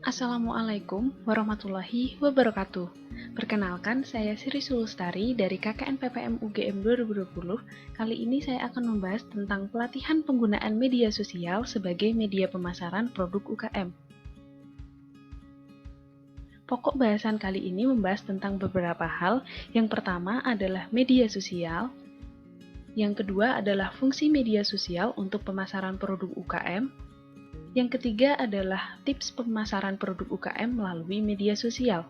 Assalamualaikum warahmatullahi wabarakatuh. Perkenalkan, saya Sri Sulustari dari KKN PPM UGM 2020. Kali ini saya akan membahas tentang pelatihan penggunaan media sosial sebagai media pemasaran produk UKM. Pokok bahasan kali ini membahas tentang beberapa hal. Yang pertama adalah media sosial. Yang kedua adalah fungsi media sosial untuk pemasaran produk UKM. Yang ketiga adalah tips pemasaran produk UKM melalui media sosial.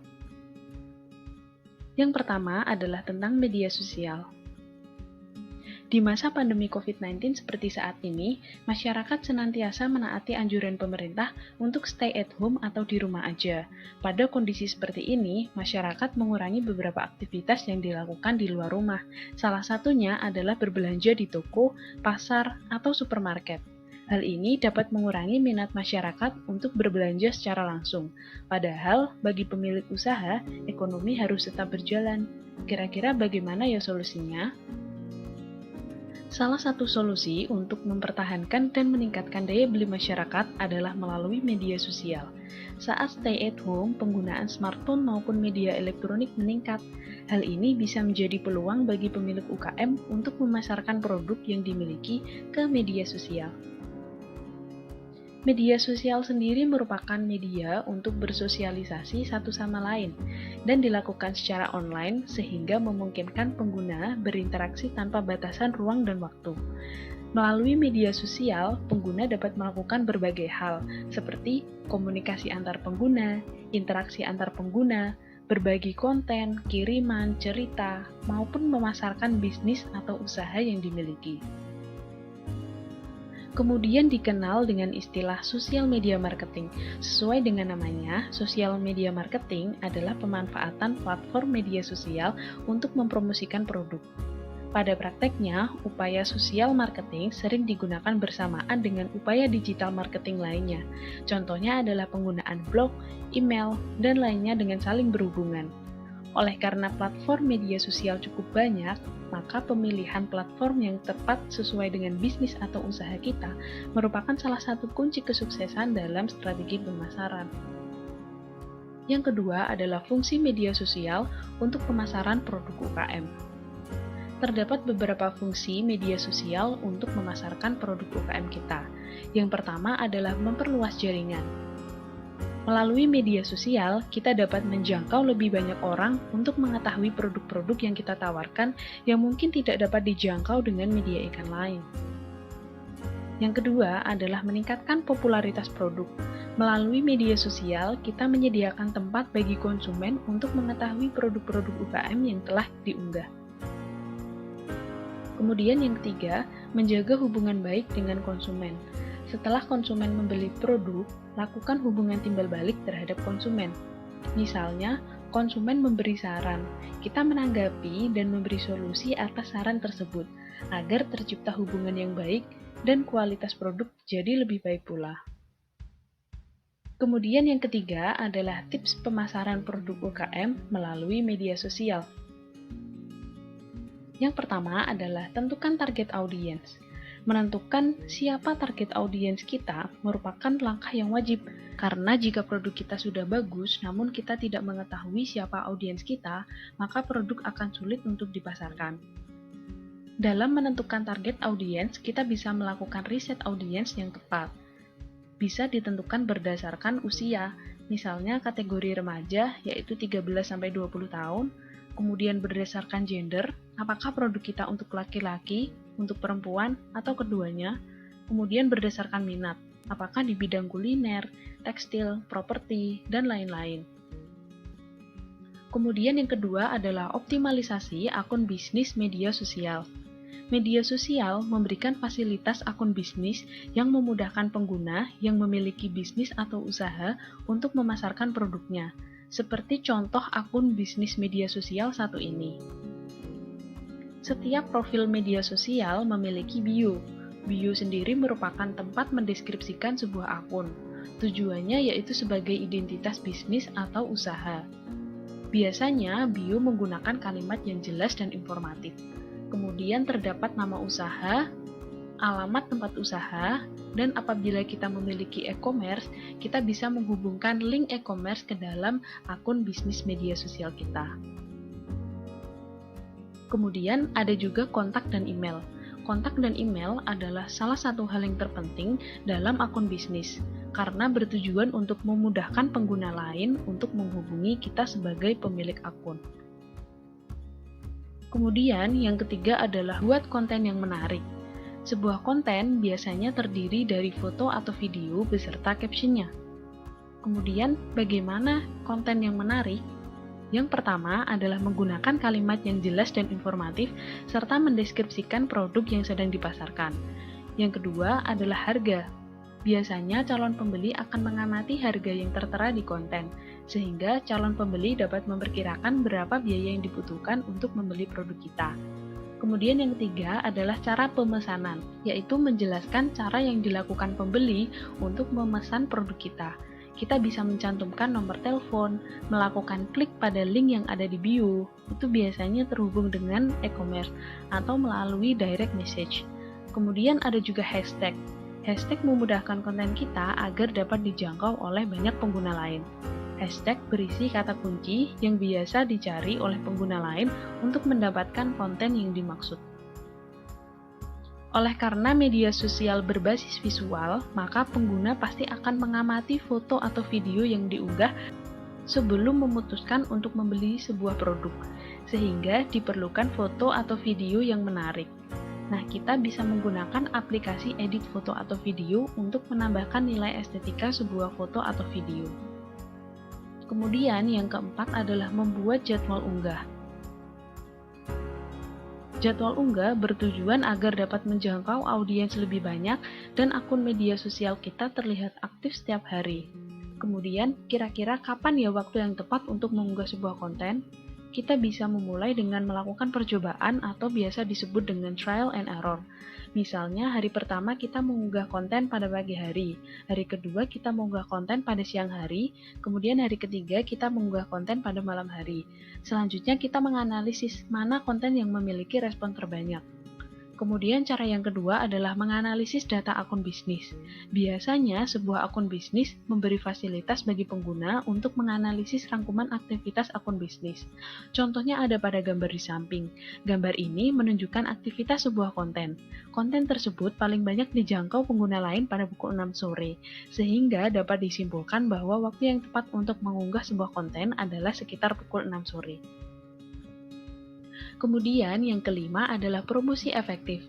Yang pertama adalah tentang media sosial. Di masa pandemi COVID-19 seperti saat ini, masyarakat senantiasa menaati anjuran pemerintah untuk stay at home atau di rumah aja. Pada kondisi seperti ini, masyarakat mengurangi beberapa aktivitas yang dilakukan di luar rumah. Salah satunya adalah berbelanja di toko, pasar, atau supermarket. Hal ini dapat mengurangi minat masyarakat untuk berbelanja secara langsung. Padahal, bagi pemilik usaha, ekonomi harus tetap berjalan. Kira-kira bagaimana ya solusinya? Salah satu solusi untuk mempertahankan dan meningkatkan daya beli masyarakat adalah melalui media sosial. Saat stay at home, penggunaan smartphone maupun media elektronik meningkat. Hal ini bisa menjadi peluang bagi pemilik UKM untuk memasarkan produk yang dimiliki ke media sosial. Media sosial sendiri merupakan media untuk bersosialisasi satu sama lain dan dilakukan secara online sehingga memungkinkan pengguna berinteraksi tanpa batasan ruang dan waktu. Melalui media sosial, pengguna dapat melakukan berbagai hal seperti komunikasi antar pengguna, interaksi antar pengguna, berbagi konten, kiriman, cerita, maupun memasarkan bisnis atau usaha yang dimiliki. Kemudian dikenal dengan istilah social media marketing. Sesuai dengan namanya, social media marketing adalah pemanfaatan platform media sosial untuk mempromosikan produk. Pada prakteknya, upaya sosial marketing sering digunakan bersamaan dengan upaya digital marketing lainnya. Contohnya adalah penggunaan blog, email, dan lainnya dengan saling berhubungan. Oleh karena platform media sosial cukup banyak, maka pemilihan platform yang tepat sesuai dengan bisnis atau usaha kita merupakan salah satu kunci kesuksesan dalam strategi pemasaran. Yang kedua adalah fungsi media sosial untuk pemasaran produk UKM. Terdapat beberapa fungsi media sosial untuk memasarkan produk UKM kita. Yang pertama adalah memperluas jaringan. Melalui media sosial, kita dapat menjangkau lebih banyak orang untuk mengetahui produk-produk yang kita tawarkan yang mungkin tidak dapat dijangkau dengan media iklan lain. Yang kedua adalah meningkatkan popularitas produk. Melalui media sosial, kita menyediakan tempat bagi konsumen untuk mengetahui produk-produk UKM yang telah diunggah. Kemudian yang ketiga, menjaga hubungan baik dengan konsumen. Setelah konsumen membeli produk, lakukan hubungan timbal balik terhadap konsumen. Misalnya, konsumen memberi saran, kita menanggapi dan memberi solusi atas saran tersebut, agar tercipta hubungan yang baik dan kualitas produk jadi lebih baik pula. Kemudian yang ketiga adalah tips pemasaran produk UKM melalui media sosial. Yang pertama adalah tentukan target audiens. Menentukan siapa target audiens kita merupakan langkah yang wajib, karena jika produk kita sudah bagus namun kita tidak mengetahui siapa audiens kita, maka produk akan sulit untuk dipasarkan. Dalam menentukan target audiens, kita bisa melakukan riset audiens yang tepat. Bisa ditentukan berdasarkan usia, misalnya kategori remaja yaitu 13-20 tahun, kemudian berdasarkan gender, apakah produk kita untuk laki-laki, untuk perempuan, atau keduanya, kemudian berdasarkan minat, apakah di bidang kuliner, tekstil, properti, dan lain-lain. Kemudian yang kedua adalah optimalisasi akun bisnis media sosial. Media sosial memberikan fasilitas akun bisnis yang memudahkan pengguna yang memiliki bisnis atau usaha untuk memasarkan produknya, seperti contoh akun bisnis media sosial satu ini. Setiap profil media sosial memiliki bio. Bio sendiri merupakan tempat mendeskripsikan sebuah akun. Tujuannya yaitu sebagai identitas bisnis atau usaha. Biasanya, bio menggunakan kalimat yang jelas dan informatif. Kemudian terdapat nama usaha, alamat tempat usaha, dan apabila kita memiliki e-commerce, kita bisa menghubungkan link e-commerce ke dalam akun bisnis media sosial kita. Kemudian ada juga kontak dan email. Kontak dan email adalah salah satu hal yang terpenting dalam akun bisnis, karena bertujuan untuk memudahkan pengguna lain untuk menghubungi kita sebagai pemilik akun. Kemudian yang ketiga adalah buat konten yang menarik. Sebuah konten biasanya terdiri dari foto atau video beserta captionnya. Kemudian bagaimana konten yang menarik? Yang pertama adalah menggunakan kalimat yang jelas dan informatif serta mendeskripsikan produk yang sedang dipasarkan. Yang kedua adalah harga. Biasanya calon pembeli akan mengamati harga yang tertera di konten, sehingga calon pembeli dapat memperkirakan berapa biaya yang dibutuhkan untuk membeli produk kita. Kemudian yang ketiga adalah cara pemesanan, yaitu menjelaskan cara yang dilakukan pembeli untuk memesan produk kita. Kita bisa mencantumkan nomor telepon, melakukan klik pada link yang ada di bio, itu biasanya terhubung dengan e-commerce, atau melalui direct message. Kemudian ada juga hashtag. Hashtag memudahkan konten kita agar dapat dijangkau oleh banyak pengguna lain. Hashtag berisi kata kunci yang biasa dicari oleh pengguna lain untuk mendapatkan konten yang dimaksud. Oleh karena media sosial berbasis visual, maka pengguna pasti akan mengamati foto atau video yang diunggah sebelum memutuskan untuk membeli sebuah produk, sehingga diperlukan foto atau video yang menarik. Nah, kita bisa menggunakan aplikasi edit foto atau video untuk menambahkan nilai estetika sebuah foto atau video. Kemudian yang keempat adalah membuat jadwal unggah. Jadwal unggah bertujuan agar dapat menjangkau audiens lebih banyak dan akun media sosial kita terlihat aktif setiap hari. Kemudian, kira-kira kapan ya waktu yang tepat untuk mengunggah sebuah konten? Kita bisa memulai dengan melakukan percobaan atau biasa disebut dengan trial and error. Misalnya, hari pertama kita mengunggah konten pada pagi hari, hari kedua kita mengunggah konten pada siang hari, kemudian hari ketiga kita mengunggah konten pada malam hari. Selanjutnya kita menganalisis mana konten yang memiliki respon terbanyak. Kemudian cara yang kedua adalah menganalisis data akun bisnis. Biasanya sebuah akun bisnis memberi fasilitas bagi pengguna untuk menganalisis rangkuman aktivitas akun bisnis. Contohnya ada pada gambar di samping. Gambar ini menunjukkan aktivitas sebuah konten. Konten tersebut paling banyak dijangkau pengguna lain pada pukul 6 sore, sehingga dapat disimpulkan bahwa waktu yang tepat untuk mengunggah sebuah konten adalah sekitar pukul 6 sore. Kemudian yang kelima adalah promosi efektif.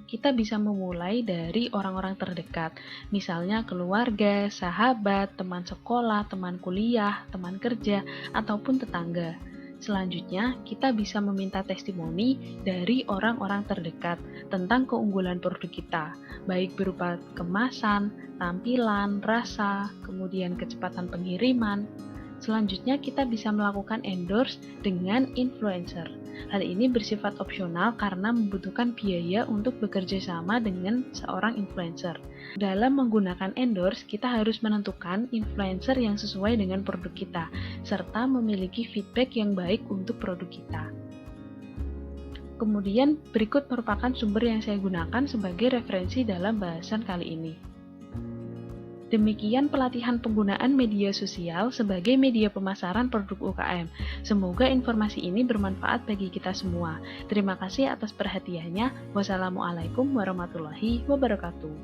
Kita bisa memulai dari orang-orang terdekat, misalnya keluarga, sahabat, teman sekolah, teman kuliah, teman kerja, ataupun tetangga. Selanjutnya, kita bisa meminta testimoni dari orang-orang terdekat tentang keunggulan produk kita, baik berupa kemasan, tampilan, rasa, kemudian kecepatan pengiriman. Selanjutnya, kita bisa melakukan endorse dengan influencer. Hal ini bersifat opsional karena membutuhkan biaya untuk bekerja sama dengan seorang influencer. Dalam menggunakan endorse, kita harus menentukan influencer yang sesuai dengan produk kita, serta memiliki feedback yang baik untuk produk kita. Kemudian, berikut merupakan sumber yang saya gunakan sebagai referensi dalam bahasan kali ini. Demikian pelatihan penggunaan media sosial sebagai media pemasaran produk UKM. Semoga informasi ini bermanfaat bagi kita semua. Terima kasih atas perhatiannya. Wassalamualaikum warahmatullahi wabarakatuh.